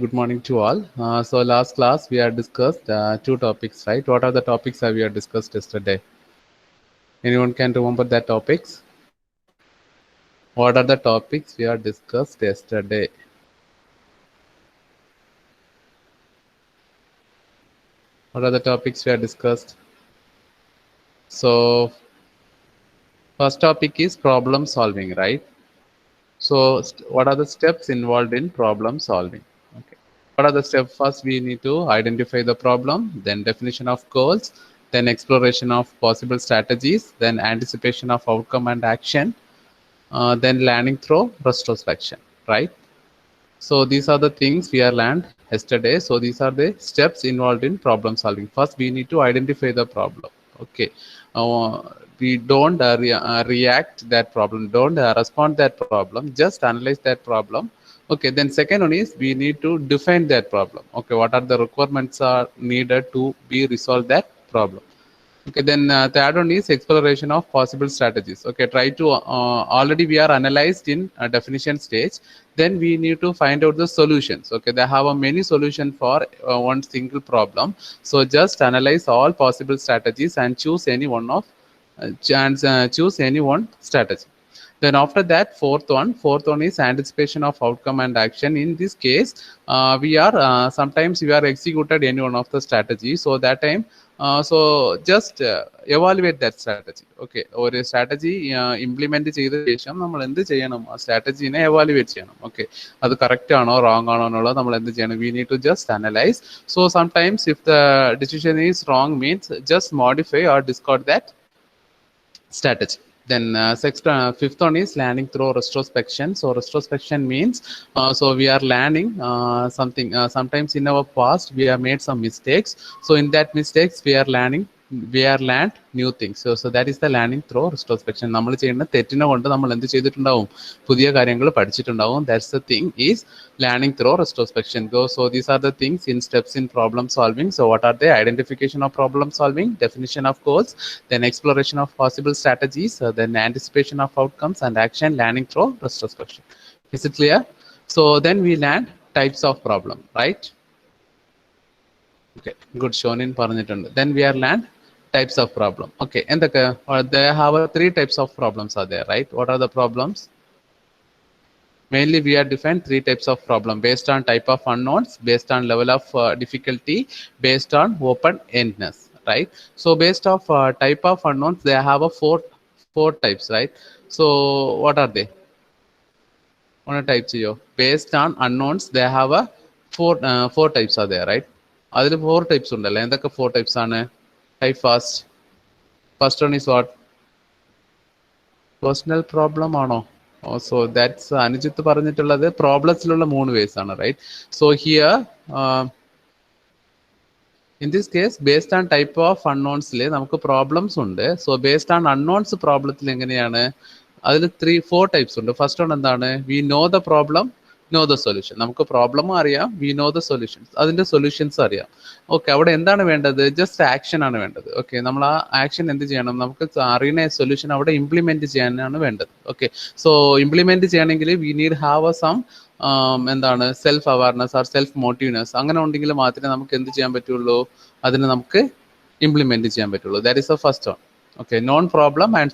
Good morning to all. So last class we have discussed two topics, right? What are the topics that we have discussed yesterday? Anyone can remember that topics? What are the topics we have discussed yesterday? What are the topics we have discussed? So first topic is problem solving, right? So what are the steps involved in problem solving? Okay. What are the steps? First, we need to identify the problem, then definition of goals, then exploration of possible strategies, then anticipation of outcome and action, then learning through retrospection, right? So these are the things we are learned yesterday. So these are the steps involved in problem solving. First, we need to identify the problem. Okay, uh, we don't react that problem, don't respond that problem, just analyze that problem. Okay, then second one is we need to define that problem. Okay, what are the requirements are needed to be resolve that problem. Okay, then third one is exploration of possible strategies. Okay, try to already we are analyzed in definition stage. Then we need to find out the solutions. Okay, they have a many solution for one single problem. So just analyze all possible strategies and choose any one of choose any one strategy. Then after that, fourth one is anticipation of outcome and action. In this case, we are sometimes we are executed any one of the strategy. So that time, so just evaluate that strategy. Okay, ഒരു strategy implement ചെയ്ത ശേഷം നമ്മൾ എന്ത് ചെയ്യണം, ആ സ്ട്രാറ്റജിനെ evaluate ചെയ്യണം. Okay, അത് correct ആണോ wrong ആണോ എന്നുള്ളത് നമ്മൾ എന്ത് ചെയ്യണം, we need to just analyze. So sometimes if the decision is wrong means just modify or discard that strategy. Then fifth one is learning through retrospection. So retrospection means so we are learning something. Sometimes in our past we have made some mistakes. So in that mistakes we are learning. We are learned new things. So that is the learning through retrospection. നമ്മൾ ചെയ്യുന്ന തെറ്റിനെ കൊണ്ട് നമ്മൾ എന്ത് ചെയ്തിട്ടുണ്ടാവും, പുതിയ കാര്യങ്ങൾ പഠിച്ചിട്ടുണ്ടാവും. That's the thing is learning through retrospection. So these are the things in steps in problem solving. So what are the identification of problem solving, definition of goals, then exploration of possible strategies, then anticipation of outcomes and action, learning through retrospection. Is it clear? So then we learn types of problem, right? Okay, good. Shown in പറഞ്ഞിട്ടുണ്ട്. Then we are learned types of problem. Okay, and they have three types of problems are there, right? What are the problems? Mainly we are defined three types of problem based on type of unknowns, based on level of difficulty, based on open-endedness, right? So based of type of unknowns, they have a four types, right? So what are they? One type here. Based on unknowns, they have a four types are there, right? അതിൽ four types ഉണ്ടല്ലേ, എന്തൊക്കെ four types ആണ്? Type first one is what? Personal problem ആണോ? Oh, so that's Anujith പറഞ്ഞിട്ടുള്ളത് പ്രോബ്ലംസിലുള്ള മൂന്ന് ways ആണ്, right? So here in this case based on type of unknowns നമുക്ക് problems ഉണ്ട്. സോ based on unknowns പ്രോബ്ലത്തിൽ എങ്ങനെയാണ്, അതിൽ four types ഉണ്ട്. ഫസ്റ്റ് വൺ എന്താണ്, we know the problem, know the solution. നമുക്ക് പ്രോബ്ലം അറിയാം, we know the solutions, അതിന്റെ സൊല്യൂഷൻസ് അറിയാം. ഓക്കെ, അവിടെ എന്താണ് വേണ്ടത്, ജസ്റ്റ് ആക്ഷൻ ആണ് വേണ്ടത്. ഓക്കെ, നമ്മൾ ആ ആക്ഷൻ എന്ത് ചെയ്യണം, നമുക്ക് അറിയുന്ന സൊല്യൂഷൻ അവിടെ ഇംപ്ലിമെന്റ് ചെയ്യാനാണ് വേണ്ടത്. ഓക്കെ, സോ ഇംപ്ലിമെന്റ് ചെയ്യണമെങ്കിൽ വി നീഡ് ഹാവ് സം എന്താണ് സെൽഫ് അവയർനെസ് ഓർ സെൽഫ് മോട്ടീവ്നെസ്. അങ്ങനെ ഉണ്ടെങ്കിൽ മാത്രമേ നമുക്ക് എന്ത് ചെയ്യാൻ പറ്റുള്ളൂ, അതിന് നമുക്ക് ഇംപ്ലിമെന്റ് ചെയ്യാൻ പറ്റുള്ളൂ. That is the first one. Okay, known problem and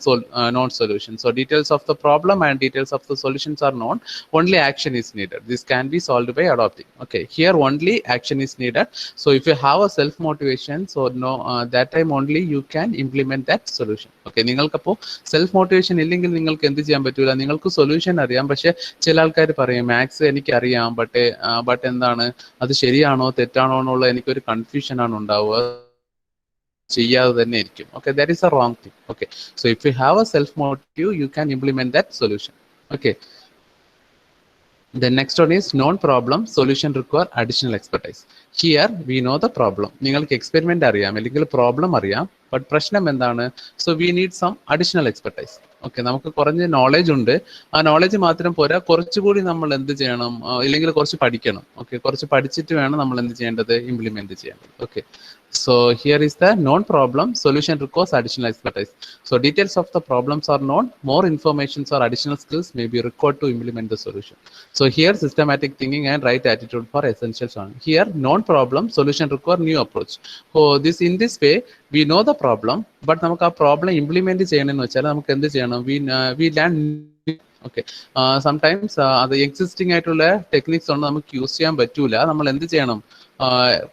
known solution. So details of the problem and details of the solutions are known. Only action is needed. This can be solved by adopting. Okay, here only action is needed. So if you have a self motivation, so no, that time only you can implement that solution. Okay, നിങ്ങൾക്കപ്പോൾ self motivation ഇല്ലെങ്കിൽ നിങ്ങൾക്ക് എന്ത് ചെയ്യാൻ പറ്റൂല, നിങ്ങൾക്ക് solution അറിയാം, പക്ഷെ ചില ആൾക്കാർ പറയും മാത്സ് എനിക്ക് അറിയാം, ബട്ട് എന്താണ് അത് ശരിയാണോ തെറ്റാണോ എന്നുള്ള എനിക്കൊരു കൺഫ്യൂഷൻ ആണ് ഉണ്ടാവുക, ചെയ്യാതെ തന്നെ ഇരിക്കും. Okay, that is A wrong thing. Okay, so if you have A self motive you can implement that solution. Okay, the next one is known problem, solution require additional expertise. Here we know the problem. നിങ്ങൾക്ക് experiment അറിയാം അല്ലെങ്കിൽ problem അറിയാം, but പ്രശ്നം എന്താണ്, so we need some additional expertise. Okay, നമുക്ക് കുറഞ്ഞ knowledge ഉണ്ട്, ആ നോളേജ് മാത്രം പോരാ, കുറച്ചുകൂടി നമ്മൾ എന്ത് ചെയ്യണം, ഇല്ലെങ്കിൽ കുറച്ച് പഠിക്കണം. ഓക്കെ, കുറച്ച് പഠിച്ചിട്ട് വേണം നമ്മൾ എന്ത് ചെയ്യേണ്ടത്, ഇംപ്ലിമെന്റ് ചെയ്യേണ്ടത്. Okay, So here is the known problem. Solution requires additional expertise. So details of the problems are known. More information or additional skills may be required to implement the solution. So here systematic thinking and right attitude for essentials on. Here known problem, solution require new approach. So this in this way we know the problem, but നമുക്ക് ആ problem implement ചെയ്യണമെന്ന് വെച്ചാൽ നമുക്ക് എന്ത് ചെയ്യണം? We learn. Okay sometimes അത് existing ആയിട്ടുള്ള techniques ഒന്നും നമുക്ക് യൂസ് ചെയ്യാൻ പറ്റൂല. നമ്മൾ എന്ത് ചെയ്യണം?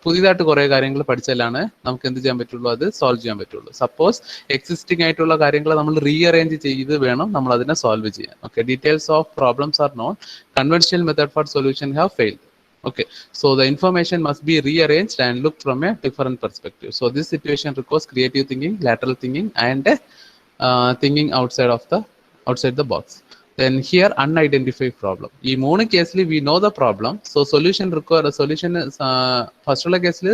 പുതിയതായിട്ട് കുറെ കാര്യങ്ങൾ പഠിച്ചാലാണ് നമുക്ക് എന്ത് ചെയ്യാൻ പറ്റുള്ളൂ, അത് സോൾവ് ചെയ്യാൻ പറ്റുള്ളൂ. സപ്പോസ് എക്സിസ്റ്റിംഗ് ആയിട്ടുള്ള കാര്യങ്ങൾ നമ്മൾ റീഅറേഞ്ച് ചെയ്ത് വേണം നമ്മൾ അതിനെ സോൾവ് ചെയ്യാൻ. Okay, details of problems R non. Conventional method for solution have failed. Okay, so the information must be rearranged and looked from a different perspective. So this situation requires creative thinking, lateral thinking, and thinking outside the box. Then here unidentified problem. ഈ മൂന്ന് കേസിൽ we know the problem, so solution require solution. First ഉള്ള കേസിൽ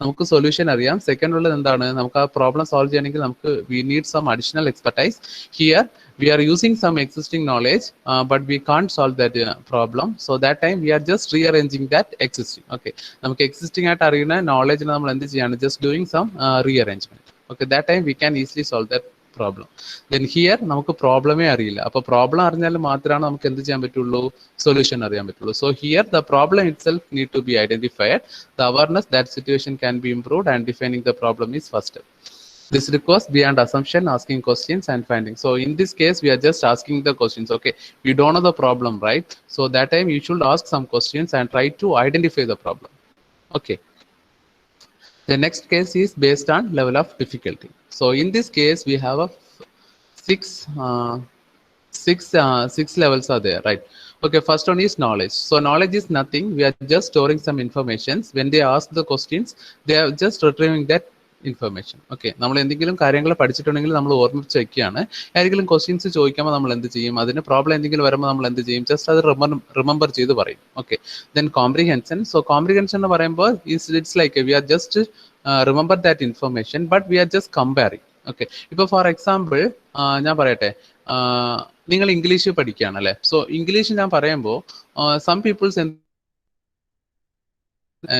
നമുക്ക് solution അറിയാം. Second ഉള്ളത് എന്താണ്? നമുക്ക് ആ പ്രോബ്ലം സോൾവ് ചെയ്യണമെങ്കിൽ നമുക്ക് we need some additional expertise. Here we are using some existing knowledge, but we can't solve that problem. So that time we are just rearranging that existing. Okay, നമുക്ക് existing ആയിട്ട് അറിയുന്ന knowledge നമ്മൾ എന്ത് ചെയ്യാണ്? Just doing some rearrangement. Okay, that time we can easily solve that problem. Then here നമുക്ക് പ്രോബ്ലമേ അറിയില്ല. അപ്പൊ problem അറിഞ്ഞാൽ മാത്രമാണ് നമുക്ക് എന്ത് ചെയ്യാൻ പറ്റുള്ളൂ? സൊല്യൂഷൻ അറിയാൻ പറ്റുള്ളൂ. So here the problem itself need to be identified. The awareness that situation can be improved and defining the problem is first step. This requires beyond assumption, asking questions and finding. So in this case we are just asking the questions. Okay, you don't know the problem, right? So that time you should ask some questions and try to identify the problem. Okay, the next case is based on level of difficulty. So in this case we have a six levels are there, right? Okay, first one is knowledge. So knowledge is nothing, we are just storing some informations. When they ask the questions, they are just retrieving that information. Okay, നമ്മൾ എന്തെങ്കിലും കാര്യങ്ങൾ പഠിച്ചിട്ടുണ്ടെങ്കിൽ നമ്മൾ ഓർമ്മിച്ച് വയ്ക്കുകയാണ്. ഏതെങ്കിലും questions ചോദിക്കുമ്പോൾ നമ്മൾ എന്ത് ചെയ്യും? അതിന് പ്രോബ്ലം എന്തെങ്കിലും വരുമ്പോൾ നമ്മൾ എന്ത് ചെയ്യും? ജസ്റ്റ് അത് റിമെമ്പർ ചെയ്ത് പറയും. Okay, then comprehension. So comprehension എന്ന് പറയുമ്പോൾ it's like we are just remember that information, but we are just comparing. Okay, ഇപ്പോൾ ഫോർ എക്സാമ്പിൾ ഞാൻ പറയട്ടെ, നിങ്ങൾ ഇംഗ്ലീഷ് പഠിക്കുകയാണ് അല്ലേ? സോ ഇംഗ്ലീഷ് ഞാൻ പറയുമ്പോൾ സം പീപ്പിൾസ്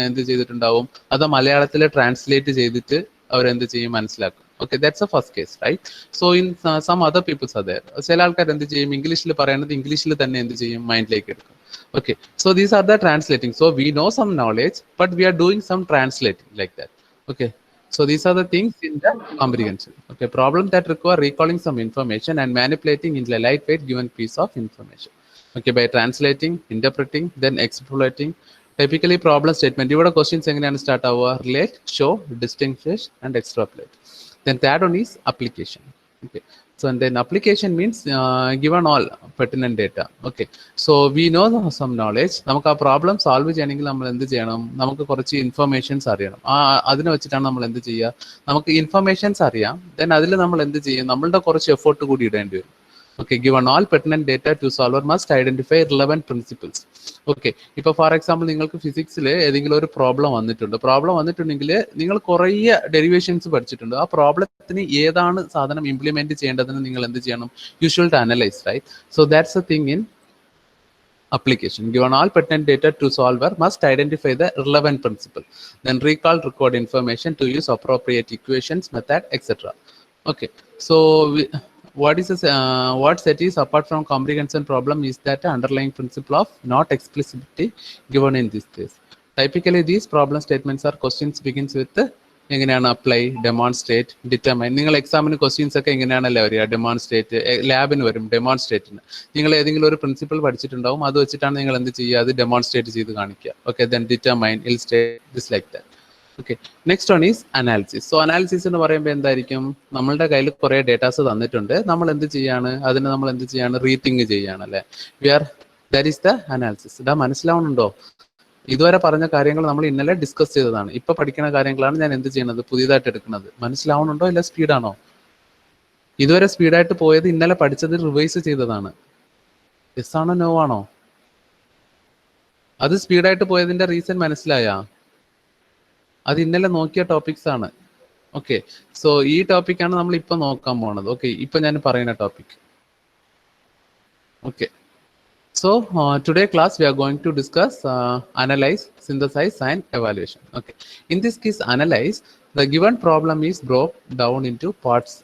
എന്ത് ചെയ്തിട്ടുണ്ടാവും? അത് മലയാളത്തിൽ ട്രാൻസ്ലേറ്റ് ചെയ്തിട്ട് അവരെന്ത് ചെയ്യും? മനസ്സിലാക്കും. Okay, that's a first case, right? So in some other peoples അതേ ചില ആൾക്കാർ എന്ത് ചെയ്യും? ഇംഗ്ലീഷിൽ പറയുന്നത് ഇംഗ്ലീഷിൽ തന്നെ എന്ത് ചെയ്യും? മൈൻഡിലേക്ക് എടുക്കും. Okay, so these are the translating. So we know some knowledge, but we are doing some translating like that. Okay, so these are the things in the comprehension. Okay, problem that require recalling some information and manipulating in a lightweight given piece of information. Okay, by translating, interpreting, then exploiting. Typically problem statement. ഇവിടെ questions എങ്ങനെയാണ് start ആവുക? Relate, show, distinguish and extrapolate. Then third one is application. Okay, so and then application means given all pertinent data. Okay, so we know some knowledge. നമുക്ക് ആ problem solve ചെയ്യണമെങ്കിൽ നമ്മൾ എന്ത് ചെയ്യണം? നമുക്ക് കുറച്ച് ഇൻഫർമേഷൻസ് അറിയണം. അതിനെ വെച്ചിട്ടാണ് നമ്മൾ എന്ത് ചെയ്യുക? നമുക്ക് ഇൻഫർമേഷൻസ് അറിയാം, ദെൻ അതിൽ നമ്മൾ എന്ത് ചെയ്യും? നമ്മളുടെ കുറച്ച് എഫേർട്ട് കൂടി ഇടേണ്ടി വരും. Okay, given all pertinent data to solver must identify relevant principles. Okay, ഇപ്പോൾ ഫോർ എക്സാമ്പിൾ നിങ്ങൾക്ക് ഫിസിക്സിൽ ഏതെങ്കിലും ഒരു പ്രോബ്ലം വന്നിട്ടുണ്ടെങ്കിൽ നിങ്ങൾ കുറേ ഡെറിവേഷൻസ് പഠിച്ചിട്ടുണ്ട്. ആ പ്രോബ്ലത്തിന് ഏതാണ് സാധനം ഇംപ്ലിമെന്റ് ചെയ്യേണ്ടതെന്ന് നിങ്ങൾ എന്ത് ചെയ്യണം? You should analyse, right? So that's a thing in application. Given all pertinent data to solver must identify the relevant principle, then recall record information to use appropriate equations, method, etc. Okay, so what set is apart from comprehension problem is that the underlying principle of not explicitly given in this case. Typically these problem statements are questions begins with എങ്ങനെയാണ് apply, demonstrate, determine. നിങ്ങൾ എക്സാമിന് questions ഒക്കെ എങ്ങനെയാണല്ലോ വരിക? Demonstrate. ലാബിന് വരും ഡെമോൺസ്ട്രേറ്റിന്. നിങ്ങൾ ഏതെങ്കിലും ഒരു principle പഠിച്ചിട്ടുണ്ടാവും, അത് വെച്ചിട്ടാണ് നിങ്ങൾ എന്ത് ചെയ്യുക? അത് ഡെമോൺസ്ട്രേറ്റ് ചെയ്ത് കാണിക്കുക. Okay, then determine, illustrate, this like that. Okay, next one is analysis. So analysis എന്ന് പറയുമ്പോൾ എന്തായിരിക്കും? നമ്മളുടെ കയ്യിൽ കുറേ ഡേറ്റാസ് തന്നിട്ടുണ്ട്, നമ്മൾ എന്ത് ചെയ്യാണ്? അതിന് നമ്മൾ എന്ത് ചെയ്യാണ്? റീതിങ്ക് ചെയ്യാണ് അല്ലേ? That is the analysis. ഇതാ മനസ്സിലാവുന്നുണ്ടോ? ഇതുവരെ പറഞ്ഞ കാര്യങ്ങൾ നമ്മൾ ഇന്നലെ ഡിസ്കസ് ചെയ്തതാണ്. ഇപ്പൊ പഠിക്കുന്ന കാര്യങ്ങളാണ് ഞാൻ എന്ത് ചെയ്യുന്നത്? പുതിയതായിട്ട് എടുക്കുന്നത്. മനസ്സിലാവുന്നുണ്ടോ? ഇല്ല സ്പീഡാണോ? ഇതുവരെ സ്പീഡായിട്ട് പോയത് ഇന്നലെ പഠിച്ചത് റിവൈസ് ചെയ്തതാണ്. യെസ് ആണോ നോ ആണോ? അത് സ്പീഡായിട്ട് പോയതിന്റെ റീസൺ മനസ്സിലായാ? അത് ഇന്നലെ നോക്കിയ ടോപ്പിക്സ് ആണ്. ഓക്കെ, സോ ഈ ടോപ്പിക്കാണ് നമ്മൾ ഇപ്പൊ നോക്കാൻ പോണത്. ഓക്കെ, ഇപ്പൊ ഞാൻ പറയുന്ന topic. Okay, So today class we are going to discuss analyze, synthesize and evaluation. Okay. In this case analyze, the given problem is broke down into parts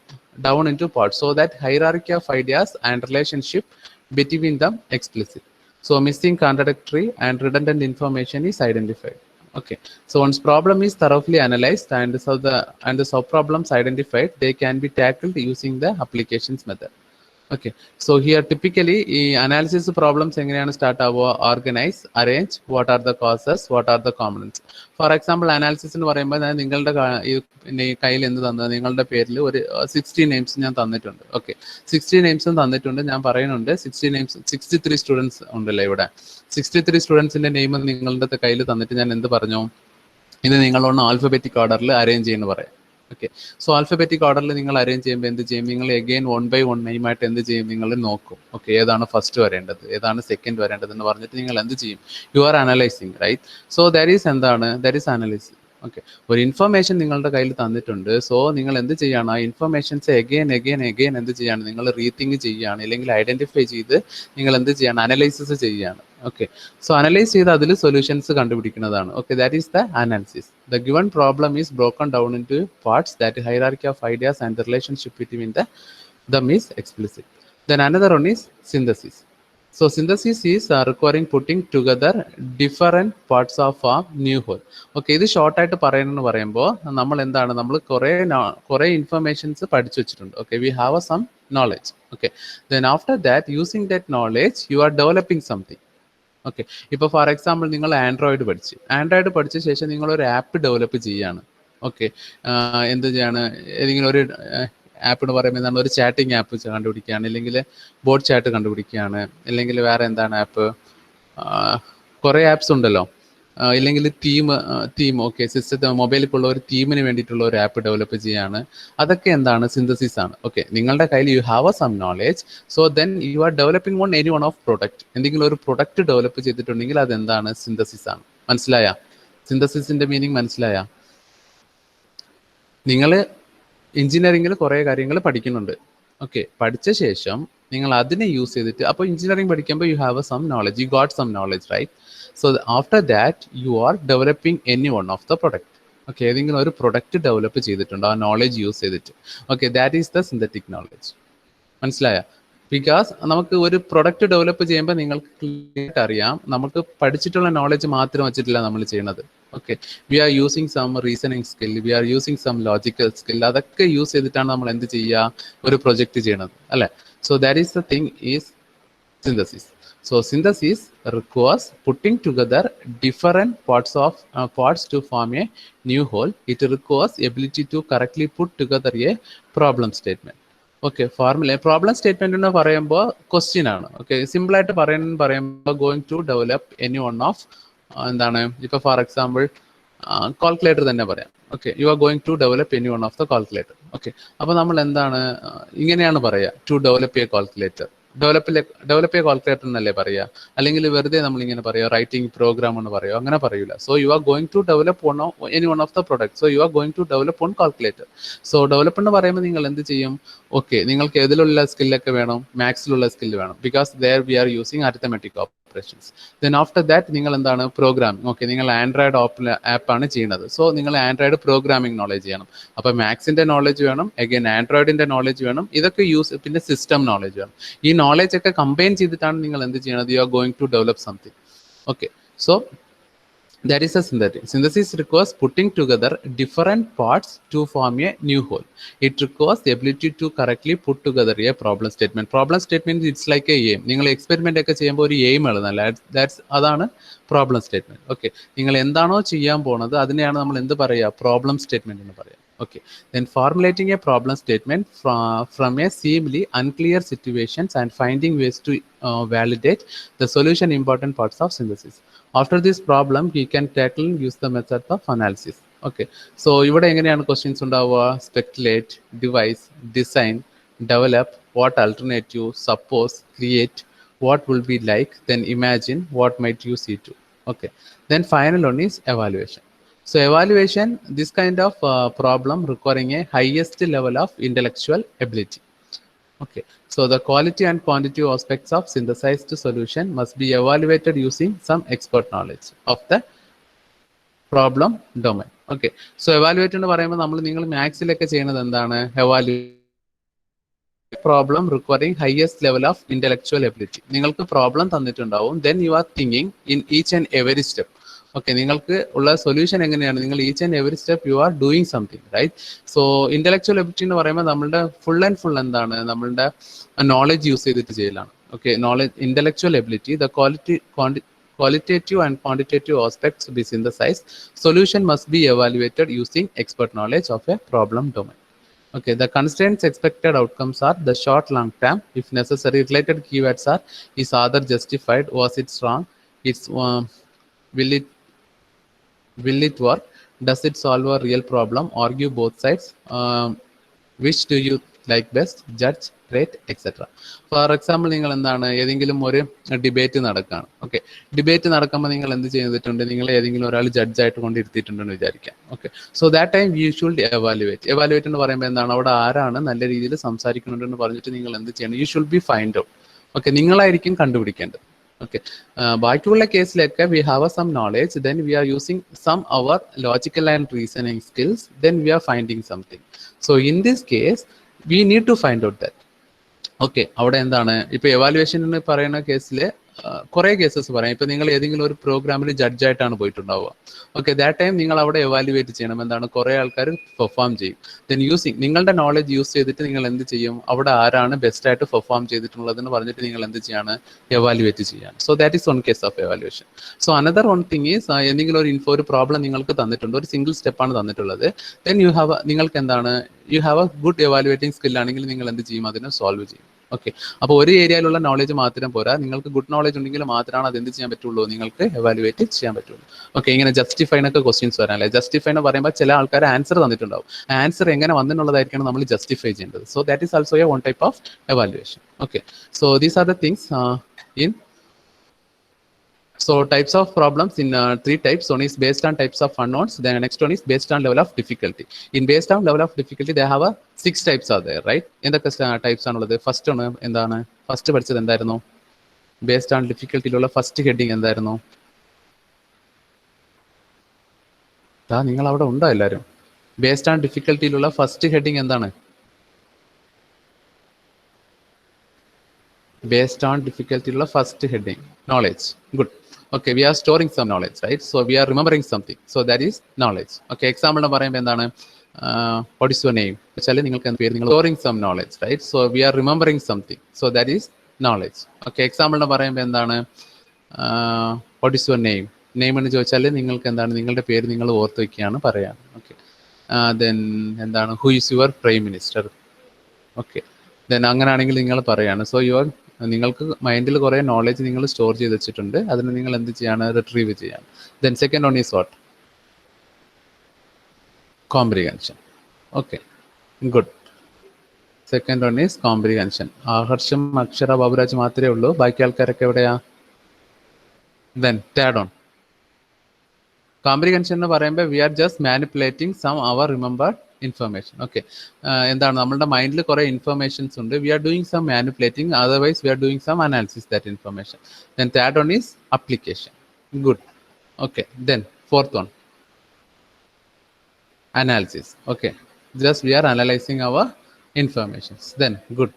so that hierarchy of ideas and relationship between them explicit. So missing, contradictory and redundant information is identified. Okay. So once problem is thoroughly analyzed and the sub problems identified, they can be tackled using the applications method. Okay, so here typically analysis problems എങ്ങനെയാണ് start ആവുക, organize, arrange, what are the causes, what are the components. For example, analysis എന്ന് പറയുമ്പോൾ ഞാൻ നിങ്ങളുടെ ഈ കയ്യിൽ എന്ത് തന്നത്, നിങ്ങളുടെ പേരിൽ ഒരു 60 നെയിംസ് ഞാൻ തന്നിട്ടുണ്ട്. ഓക്കെ, 60 നെയിംസും തന്നിട്ടുണ്ട്. ഞാൻ പറയുന്നുണ്ട് 60 നെയിംസ്, 63 സ്റ്റുഡൻസ് ഉണ്ടല്ലോ ഇവിടെ. 63 സ്റ്റുഡൻസിന്റെ നെയിം നിങ്ങളുടെ കയ്യിൽ തന്നിട്ട് ഞാൻ എന്ത് പറഞ്ഞു, ഇത് നിങ്ങളൊന്ന് ആൽഫബറ്റിക് ഓർഡറിൽ അറേഞ്ച് ചെയ്യുന്നു പറയാം. ഓക്കെ, സോ ആൽഫബറ്റിക് ഓർഡറിൽ നിങ്ങൾ അറേഞ്ച് ചെയ്യുമ്പോൾ എന്ത് ചെയ്യും, നിങ്ങൾ എഗെയിൻ 1 by 1 നെയിമായിട്ട് എന്ത് ചെയ്യും, നിങ്ങൾ നോക്കും. ഓക്കെ, ഏതാണ് ഫസ്റ്റ് വരേണ്ടത്, ഏതാണ് സെക്കൻഡ് വരേണ്ടത് എന്ന് പറഞ്ഞിട്ട് നിങ്ങൾ എന്ത് ചെയ്യും, you are analysing, right. So that is എന്താണ്, ദാറ്റ് ഈസ് അനലൈസിങ്. ഓക്കെ, ഒരു ഇൻഫർമേഷൻ നിങ്ങളുടെ കയ്യിൽ തന്നിട്ടുണ്ട്. സോ നിങ്ങൾ എന്ത് ചെയ്യാണ്, ആ ഇൻഫർമേഷൻസ് എഗെയിൻ എന്ത് ചെയ്യാണ്, നിങ്ങൾ റീതിങ്ക് ചെയ്യുകയാണ്, അല്ലെങ്കിൽ ഐഡന്റിഫൈ ചെയ്ത് നിങ്ങൾ എന്ത് ചെയ്യാണ്, അനലൈസിസ് ചെയ്യുകയാണ്. ഓക്കെ, സോ അനലൈസ് ചെയ്ത് അതിൽ സൊല്യൂഷൻസ് കണ്ടുപിടിക്കുന്നതാണ്. Okay, that is the analysis. The given problem is broken down into parts that hierarchy of ideas and the relationship between them is explicit. Then another one is synthesis. So synthesis is requiring putting together different parts of a new whole. Okay, ഇത് short ആയിട്ട് പറയണമെന്ന് പറയുമ്പോൾ നമ്മൾ എന്താണ്, നമ്മൾ കുറേ informations പഠിച്ചു വെച്ചിട്ടുണ്ട്. Okay, we have some knowledge. Okay, then after that using that knowledge you are developing something. Okay, ഇപ്പോൾ ഫോർ എക്സാമ്പിൾ നിങ്ങൾ ആൻഡ്രോയിഡ് പഠിച്ച ശേഷം നിങ്ങൾ ഒരു ആപ്പ് ഡെവലപ്പ് ചെയ്യാണ്. ഓക്കെ, എന്ത് ചെയ്യാണ്, ഏതെങ്കിലും ഒരു ആപ്പ് എന്ന് പറയുമ്പോൾ എന്താണ്, ഒരു ചാറ്റിംഗ് ആപ്പ് കണ്ടുപിടിക്കുകയാണ്, അല്ലെങ്കിൽ ബോട്ട് ചാറ്റ് കണ്ടുപിടിക്കുകയാണ്, അല്ലെങ്കിൽ വേറെ എന്താണ് ആപ്പ്, കുറേ ആപ്സ് ഉണ്ടല്ലോ, ഇല്ലെങ്കിൽ തീം ഓക്കെ, സിസ്റ്റത്തിൽ മൊബൈലിലുള്ള ഒരു തീമിന് വേണ്ടിയിട്ടുള്ള ഒരു ആപ്പ് ഡെവലപ്പ് ചെയ്യാണ്. അതൊക്കെ എന്താണ്, സിന്തസിസ് ആണ്. ഓക്കെ, നിങ്ങളുടെ കയ്യിൽ you have some knowledge, so then you are developing any one of product. എന്തെങ്കിലും ഒരു പ്രൊഡക്റ്റ് ഡെവലപ്പ് ചെയ്തിട്ടുണ്ടെങ്കിൽ അതെന്താണ്, സിന്തസിസ് ആണ്. മനസ്സിലായ സിന്തസിസിന്റെ മീനിങ്? മനസ്സിലായ? നിങ്ങൾ എഞ്ചിനീയറിംഗിൽ കുറേ കാര്യങ്ങൾ പഠിക്കുന്നുണ്ട്. ഓക്കെ, പഠിച്ച ശേഷം നിങ്ങൾ അതിനെ യൂസ് ചെയ്തിട്ട്, അപ്പോൾ എഞ്ചിനീയറിംഗ് പഠിക്കുമ്പോൾ you have some knowledge, you got some knowledge, right. So after that you are developing any one of the product. Okay, ഏതെങ്കിലും ഒരു പ്രൊഡക്റ്റ് ഡെവലപ്പ് ചെയ്തിട്ടുണ്ട് ആ നോളജ് യൂസ് ചെയ്തിട്ട്. Okay, that is the synthetic knowledge. മനസ്സിലായ? Because നമുക്ക് ഒരു product develop ചെയ്യുമ്പോൾ നിങ്ങൾക്ക് ക്ലിയർ അറിയാം, നമുക്ക് പഠിച്ചിട്ടുള്ള നോളജ് മാത്രം വെച്ചിട്ടില്ല നമ്മൾ ചെയ്യുന്നത്. Okay, we are using some reasoning skill, we are using some logical skill. അതൊക്കെ യൂസ് ചെയ്തിട്ടാണ് നമ്മൾ എന്ത് ചെയ്യുക, ഒരു പ്രൊജക്റ്റ് ചെയ്യണത്, അല്ലേ? So that is the thing is synthesis. So synthesis requires putting together different parts to form a new whole. It requires ability to correctly put together a problem statement. Okay, problem statement എന്ന് പറയുമ്പോൾ question ആണ്. Okay, simple ആയിട്ട് പറയുമ്പോൾ going to develop any one of എന്താണ്, ഇപ്പോൾ for example calculator തന്നെ പറയാം. Okay, you are going to develop any one of the calculator. Okay, അപ്പോൾ നമ്മൾ എന്താണ് ഇങ്ങനെയാണ് പറയുക, to develop a calculator. Develop ചെയ്യ കാൽക്കുലേറ്റർ എന്നല്ലേ പറയുക, അല്ലെങ്കിൽ വെറുതെ നമ്മളിങ്ങനെ പറയുക റൈറ്റിംഗ് പ്രോഗ്രാം എന്ന് പറയുക, അങ്ങനെ പറയൂല. So you are going to develop any one of the product. So you are going to develop on calculator. So develop എന്ന് പറയുമ്പോൾ നിങ്ങൾ എന്ത് ചെയ്യും, ഓക്കെ, നിങ്ങൾക്ക് ഏതിലുള്ള സ്കില്ലൊക്കെ വേണം, മാത്സിലുള്ള സ്കില്ല് വേണം, because there V are using arithmetic operations. Then after that നിങ്ങൾ എന്താണ്, പ്രോഗ്രാമിംഗ്. ഓക്കെ, നിങ്ങൾ ആൻഡ്രോയിഡ് ആപ്പാണ് ചെയ്യുന്നത്. സോ നിങ്ങൾ ആൻഡ്രോയിഡ് പ്രോഗ്രാമിംഗ് നോളജ് ചെയ്യണം. അപ്പോൾ മാത്സിന്റെ നോളജ് വേണം, അഗൈൻ ആൻഡ്രോയിഡിന്റെ നോളജ് വേണം, ഇതൊക്കെ യൂസ്, പിന്നെ സിസ്റ്റം നോളജ് വേണം. ഈ നോളജ് ഒക്കെ കമ്പൈൻ ചെയ്തിട്ടാണ് നിങ്ങൾ എന്ത് ചെയ്യണത്, you are going to develop something. Okay, so that is a synthesis requires putting together different parts to form a new whole. It requires the ability to correctly put together a problem statement. It's like a aim. നിങ്ങൾ experiment ഒക്കെ ചെയ്യുമ്പോൾ ഒരു aim എഴുതുന്നല്ല, അതാണ് problem statement. Okay, നിങ്ങൾ എന്താണോ ചെയ്യാൻ പോണത് അതിനെയാണ് നമ്മൾ എന്ത് പറയുക, പ്രോബ്ലം സ്റ്റേറ്റ്മെന്റ് എന്ന് പറയാം. Okay, then formulating a problem statement from a seemingly unclear situations and finding ways to validate the solution important parts of synthesis. After this problem he can tackle use the method of analysis. Okay, so ഇവിടെ എങ്ങനെയാണ് questions ഉണ്ടാവുക, speculate, device, design, develop, what alternative, suppose, create, what will be like, then imagine, what might you see to. Okay, then final one is evaluation. So evaluation, this kind of problem requiring a highest level of intellectual ability. Okay, so the quality and quantity aspects of synthesized solution must be evaluated using some expert knowledge of the problem domain. Okay, so evaluate എന്ന് പറയുമ്പോൾ നമ്മൾ നിങ്ങൾ മാത്സിലൊക്കെ ചെയ്യുന്നത് എന്താണ്? evaluate problem requiring highest level of intellectual ability. നിങ്ങൾക്ക് problem തന്നിട്ടുണ്ടാവും, then you are thinking in each and every step. Okay, നിങ്ങൾക്ക് ഉള്ള സൊല്യൂഷൻ എങ്ങനെയാണ്? നിങ്ങൾ each and every step you are doing something, right? So intellectual ability എന്ന് പറയുമ്പോൾ നമ്മളുടെ full and full എന്താണ്? നമ്മളുടെ നോളജ് യൂസ് ചെയ്തിട്ട് ചെയ്യലാണ്. Okay, knowledge, intellectual ability, the qualitative and quantitative aspects to be synthesized. Solution must be evaluated using expert knowledge of a problem domain. Okay, the constraints expected outcomes are the short, long term. If necessary, related keywords are: is other justified? Was it strong? It's will it work? Does it solve a real problem? Argue both sides. Which do you like best? Judge, rate, etc. For example, നിങ്ങൾ എന്താണ് ഏതെങ്കിലും ഒരു debate നടക്കുകയാണ്. Okay, debate നടക്കുമ്പോൾ നിങ്ങൾ എന്ത് ചെയ്തിട്ടുണ്ട്? നിങ്ങൾ ഏതെങ്കിലും ഒരാൾ ജഡ്ജായിട്ട് കൊണ്ടിരുത്തിയിട്ടുണ്ടെന്ന് വിചാരിക്കാം. Okay, so that time you should evaluate എന്ന് പറയുമ്പോൾ എന്താണ്? അവിടെ ആരാണ് നല്ല രീതിയിൽ സംസാരിക്കുന്നുണ്ടെന്ന് പറഞ്ഞിട്ട് നിങ്ങൾ എന്ത് ചെയ്യണം? You should be find out. Okay, നിങ്ങളായിരിക്കും കണ്ടുപിടിക്കേണ്ടത്. Okay, ബാക്കിയുള്ള കേസിലൊക്കെ we have some knowledge, then we are using some our logical and reasoning skills, then we are finding something. So in this case we need to find out that. Okay, അവിടെ എന്താണ് ഇപ്പൊ evaluation എന്ന് പറയുന്ന കേസിൽ കുറെ cases പറയാം. ഇപ്പൊ നിങ്ങൾ ഏതെങ്കിലും ഒരു പ്രോഗ്രാമിൽ ജഡ്ജായിട്ടാണ് പോയിട്ടുണ്ടാവുക. ഓക്കെ, ദാറ്റ് ടൈം നിങ്ങൾ അവിടെ എവാലുവേറ്റ് ചെയ്യണം. എന്താണ്? കുറെ ആൾക്കാർ പെർഫോം ചെയ്യും. ദെൻ യൂസിങ് നിങ്ങളുടെ നോളജ് യൂസ് ചെയ്തിട്ട് നിങ്ങൾ എന്ത് ചെയ്യും? അവിടെ ആരാണ് ബെസ്റ്റ് ആയിട്ട് പെർഫോം ചെയ്തിട്ടുള്ളതെന്ന് പറഞ്ഞിട്ട് നിങ്ങൾ എന്ത് ചെയ്യാണ്? എവാലുവേറ്റ് ചെയ്യാണ്. So that is one case of evaluation. So another one thing is, എന്തെങ്കിലും ഒരു പ്രോബ്ലം നിങ്ങൾക്ക് തന്നിട്ടുണ്ട്, ഒരു സിംഗിൾ സ്റ്റെപ്പാണ് തന്നിട്ടുള്ളത്. ദെൻ നിങ്ങൾക്ക് എന്താണ്? You have a good evaluating skill ആണെങ്കിൽ നിങ്ങൾ എന്ത് ചെയ്യും? അതിനെ സോൾവ് ചെയ്യും. ഓക്കെ, അപ്പോൾ ഒരു ഏരിയയിലുള്ള നോളജ് മാത്രം പോരാ, നിങ്ങൾക്ക് ഗുഡ് നോളജ് ഉണ്ടെങ്കിൽ മാത്രമാണ് അത് എന്ത് ചെയ്യാൻ പറ്റുള്ളൂ? നിങ്ങൾക്ക് എവാലുവേറ്റ് ചെയ്യാൻ പറ്റുള്ളൂ. ഓക്കെ, ഇങ്ങനെ ജസ്റ്റിഫൈ എന്നൊക്കെ ക്വസ്റ്റ്യൻസ് വരാനല്ലേ. ജസ്റ്റിഫൈ എന്ന് പറയുമ്പോൾ ചില ആൾക്കാർ ആൻസർ തന്നിട്ടുണ്ടാവും. ആൻസർ എങ്ങനെ വന്നെന്നുള്ളതായിരിക്കണം നമ്മൾ ജസ്റ്റിഫൈ ചെയ്യേണ്ടത്. So that is also A one type of evaluation. Okay, so these are the things in. So types of problems in three types. One is based on types of unknowns. Then next one is based on level of difficulty. In based on level of difficulty, they have a 6 types are there, right? In the types ആണുള്ളത്. First ആണ് എന്താണ്? First പഠിച്ചത് എന്തായിരുന്നു? Based on ഡിഫിക്കൽട്ടിയിലുള്ള first heading എന്തായിരുന്നു? നിങ്ങൾ അവിടെ ഉണ്ടോ എല്ലാവരും? ബേസ്ഡ് ഓൺ ഡിഫിക്കൽട്ടിയിലുള്ള ഫസ്റ്റ് ഹെഡിങ് എന്താണ്? Based on difficulty first heading, knowledge. Good. Okay, we are storing some knowledge, right? So we are remembering something, so that is knowledge. Okay, example na parayumbol endana, what is your name? Chale ningalku endu peru, ningal storing some knowledge, right? So we are remembering something, so that is knowledge. Okay, example na parayumbol endana, what is your name? Name ennu choichale ningalku endana ningalde peru ningal ഓർത്തു വെക്കുകയാണ് പറയാണ്. Okay, then എന്താണ്? who is your prime minister? Okay, then അങ്ങനെയാണെങ്കിൽ നിങ്ങൾ പറയാണ്. So നിങ്ങൾക്ക് മൈൻഡിൽ കുറേ നോളജ് നിങ്ങൾ സ്റ്റോർ ചെയ്ത് വെച്ചിട്ടുണ്ട്, അതിന് നിങ്ങൾ എന്ത് ചെയ്യാണ്? റിട്രീവ് ചെയ്യാണ്. Then second one is what? Comprehension. Okay, good. Second one is comprehension. ആഹർഷം, അക്ഷര, ബാബുരാജ് മാത്രമേ ഉള്ളൂ. ബാക്കി ആൾക്കാരൊക്കെ എവിടെയാ? ദെൻ തേർഡ് വൺ കോംപ്രിഹെൻഷൻ എന്ന് പറയുമ്പോൾ we are just manipulating some our remembered information. Okay, എന്താണ്? നമ്മളുടെ മൈൻഡിൽ കുറെ ഇൻഫർമേഷൻസ് ഉണ്ട്. We are doing some manipulating, otherwise we are doing some analysis that information. Then third one is application. Good. Okay, then fourth one analysis. Okay, just we are analysing our informations. Then good.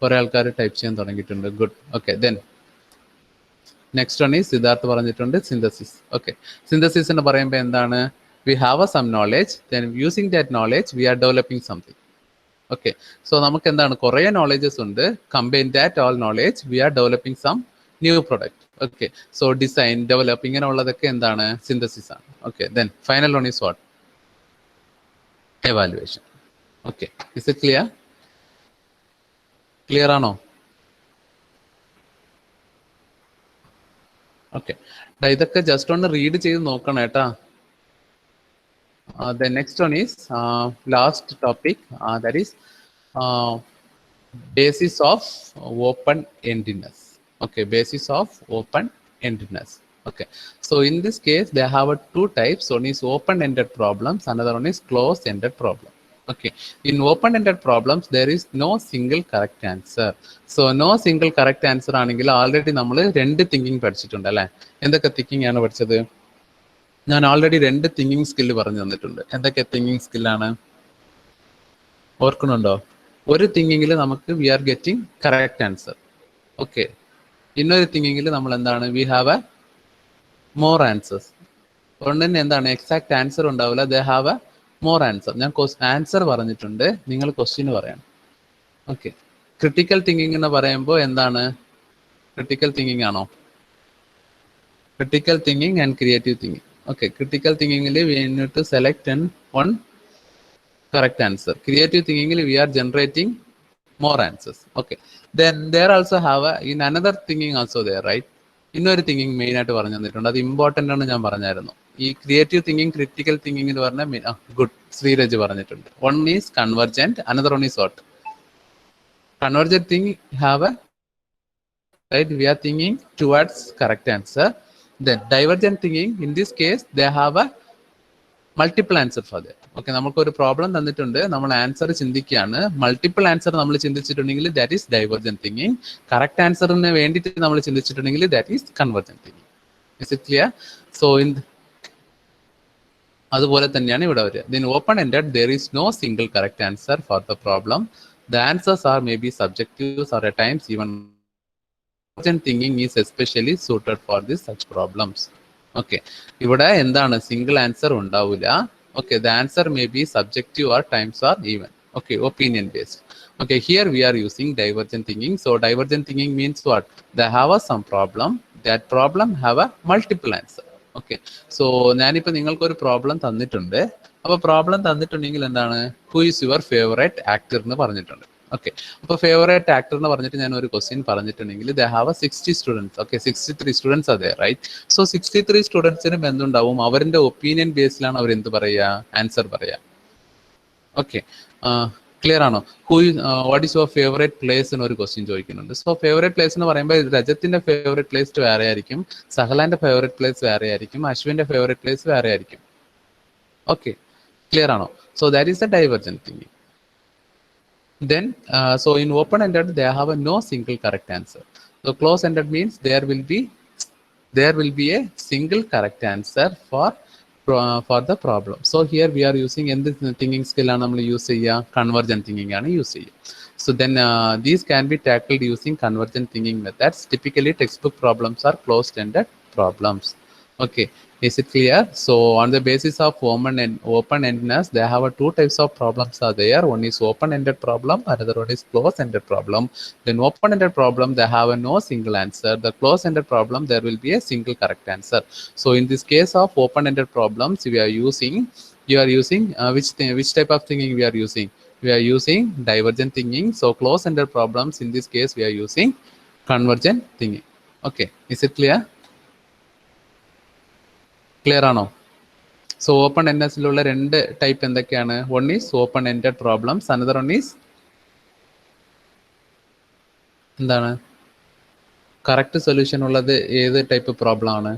കുറെ ആൾക്കാർ type ചെയ്യാൻ തുടങ്ങിയിട്ടുണ്ട്. Good. Okay, then next one is Siddharth പറഞ്ഞിട്ടുണ്ട് synthesis. Okay, synthesis എന്ന് പറയുമ്പോൾ എന്താണ്? We have some knowledge, then using that knowledge we are developing something. Okay, so നമുക്ക് എന്താണ്? കുറേ നോളജസ് ഉണ്ട്. Combine that all knowledge, we are developing some new product. Okay, so design, develop, ഇങ്ങനെ ഉള്ളതൊക്കെ എന്താണ്? സിന്തസിസ് ആണ്. Okay, then final one is what? Evaluation. Okay, is it clear? Clear ആണോ? Okay, ഇതൊക്കെ ജസ്റ്റ് ഒന്ന് റീഡ് ചെയ്ത് നോക്കണം കേട്ടാ. The next one is last topic, that is basis of open-endedness. Okay, basis of open-endedness. Okay, so in this case they have two types. One is open-ended problems, another one is closed-ended problem. Okay, in open-ended problems there is no single correct answer. So no single correct answer ആണെങ്കിൽ already നമ്മൾ രണ്ട് thinking പഠിച്ചിട്ടുണ്ട് അല്ലേ? എന്തൊക്കെ thinking ആണ് പഠിച്ചത്? ഞാൻ already രണ്ട് തിങ്കിങ് സ്കില്ല് പറഞ്ഞു തന്നിട്ടുണ്ട്. എന്തൊക്കെ തിങ്കിങ് സ്കില്ലാണ് ഓർക്കുന്നുണ്ടോ? ഒരു തിങ്കിങ്ങിൽ നമുക്ക് we are getting correct answer. Okay, ഇന്നൊരു തിങ്കിങ്ങിൽ നമ്മൾ എന്താണ് we have a more answers. ഒന്നിന് എന്താണ് എക്സാക്ട് ആൻസർ ഉണ്ടാവില്ല, they have a more answer. ഞാൻ ആൻസർ പറഞ്ഞിട്ടുണ്ട്, നിങ്ങൾ ക്വസ്റ്റ്യൻ പറയണം. ഓക്കെ, ക്രിട്ടിക്കൽ തിങ്കിങ് എന്ന് പറയുമ്പോൾ എന്താണ് ക്രിട്ടിക്കൽ തിങ്കിങ് ആണോ? Critical thinking and creative thinking. Okay, critical thinking we need to select and one correct answer. Creative thinking we are generating more answers. Okay, then there also have in another thinking also there, right? ഇന്നൊരു thinking main ആയിട്ട് പറഞ്ഞു തന്നിട്ടുണ്ട്, അത് important ആണ്, ഞാൻ പറഞ്ഞായിരുന്നു. ഈ creative thinking critical thinking എന്ന് പറഞ്ഞാൽ ഗുഡ് ശ്രീരജ് പറഞ്ഞിട്ടുണ്ട്. One is convergent, another one is what? Convergent thinking have A right, we are thinking towards correct answer. Then divergent thinking, in this case they have a multiple answer for that. Okay, നമുക്ക് ഒരു problem തന്നിട്ടുണ്ട്, നമ്മൾ answer ചിന്തിക്കുകയാണ്, multiple answer നമ്മൾ ചിന്തിച്ചിട്ടുണ്ടെങ്കിൽ that is divergent thinking. Correct ആൻസറിന് വേണ്ടിയിട്ട് നമ്മൾ ചിന്തിച്ചിട്ടുണ്ടെങ്കിൽ that is convergent thinking. Is it clear? So അതുപോലെ തന്നെയാണ് ഇവിടെ വരിക. Then open ended there is no single correct answer for the problem. The answers are maybe subjective or at times even thinking is especially suited for this such problems. Okay, ഇവിടെ എന്താണ് single answer ഉണ്ടാവില്ല. Okay, the answer may be subjective or times or even. Okay, opinion based. Okay, here we are using divergent thinking. So divergent thinking means what? They have some problem, that problem have a multiple answer. Okay, so ഞാനിപ്പോൾ നിങ്ങൾക്കൊരു problem തന്നിട്ടുണ്ട്. അപ്പോൾ problem തന്നിട്ടുണ്ടെങ്കിൽ എന്താണ് who is your favourite actor എന്ന് പറഞ്ഞിട്ടുണ്ട്. Okay, അപ്പോൾ favourite actor എന്ന് പറഞ്ഞിട്ട് ഞാൻ ഒരു ക്വസ്റ്റ്യൻ പറഞ്ഞിട്ടുണ്ടെങ്കിൽ they have 60 students. Okay, 63 students അതെ, റൈറ്റ്? സോ 63 സ്റ്റുഡൻസിനും എന്തുണ്ടാവും, അവരുടെ ഒപ്പീനിയൻ ബേസിലാണ് അവർ എന്ത് പറയുക, ആൻസർ പറയുക. ഓക്കെ, ക്ലിയർ ആണോ? What is your favourite place എന്നൊരു ക്വസ്റ്റ്യൻ ചോദിക്കുന്നുണ്ട്. സോ ഫേവറേറ്റ് പ്ലേസ് എന്ന് പറയുമ്പോൾ രജത്തിന്റെ ഫേവറേറ്റ് പ്ലേസ് വേറെ ആയിരിക്കും, സഹലാന്റെ ഫേവറേറ്റ് പ്ലേസ് വേറെ ആയിരിക്കും, അശ്വിന്റെ ഫേവറേറ്റ് പ്ലേസ് വേറെ ആയിരിക്കും. ഓക്കെ, ക്ലിയർ ആണോ? So that is A divergent thinking. Then so in open-ended they have a no single correct answer. So close-ended means there will be a single correct answer for the problem. So here we are using in this thinking skill ആണ് നമ്മൾ use ചെയ്യുക, convergent thinking ആണ് use ചെയ്യുക. So then these can be tackled using convergent thinking methods. Typically textbook problems are closed-ended problems. Okay, is it clear? So on the basis of open-endedness, they have two types of problems are there. One is open-ended problem, another one is close-ended problem. Then open-ended problem, they have a no single answer. The close-ended problem, there will be a single correct answer. So in this case of open-ended problems, you are using which type of thinking we are using? We are using divergent thinking. So close-ended problems, in this case, we are using convergent thinking. Okay, is it clear? Clear ആണോ? So open എൻഡസിലുള്ള രണ്ട് type എന്തൊക്കെയാണ്? One is open ended problems, another one is എന്താണ് correct solution ഉള്ളത് ഏത് type problem ആണ്?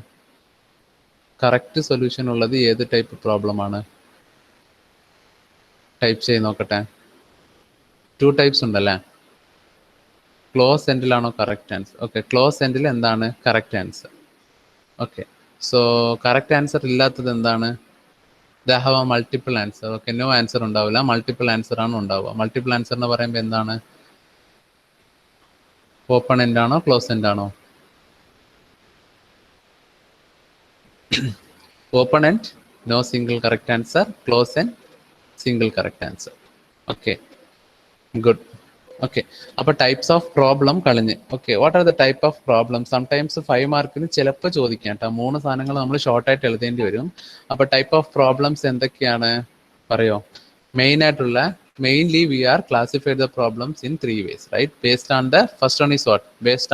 Correct solution ഉള്ളത് ഏത് ടൈപ്പ് പ്രോബ്ലം ആണ്? ടൈപ്പ് ചെയ്ത് നോക്കട്ടെ. ടു ടൈപ്സ് ഉണ്ടല്ലേ. ക്ലോസ് എൻഡിലാണോ കറക്റ്റ് ആൻസർ? ഓക്കെ, ക്ലോസ് എൻഡിൽ എന്താണ് correct answer? Okay, so correct answer ഇല്ലാത്തത് എന്താണ്? They have a multiple answer. Okay, no answer ഉണ്ടാവില്ല, മൾട്ടിപ്പിൾ ആൻസർ ആണ് ഉണ്ടാവുക. മൾട്ടിപ്പിൾ ആൻസർ എന്ന് പറയുമ്പോൾ എന്താണ്? ഓപ്പൺ എൻഡ് ആണോ ക്ലോസ് എൻഡ് ആണോ? Open end no single correct answer, close end single correct answer. Okay, good. Okay, അപ്പോൾ ടൈപ്സ് ഓഫ് പ്രോബ്ലം കളഞ്ഞ്. Okay, what are the type of problem? Sometimes 5 മാർക്കിന് ചിലപ്പോൾ ചോദിക്കാം കേട്ടോ. 3 സാധനങ്ങൾ നമ്മൾ ഷോർട്ടായിട്ട് എഴുതേണ്ടി വരും. അപ്പോൾ ടൈപ്പ് ഓഫ് പ്രോബ്ലംസ് എന്തൊക്കെയാണ് പറയോ? Mainly we are classified the problems in 3 ways, right? Based on the first one is what? Based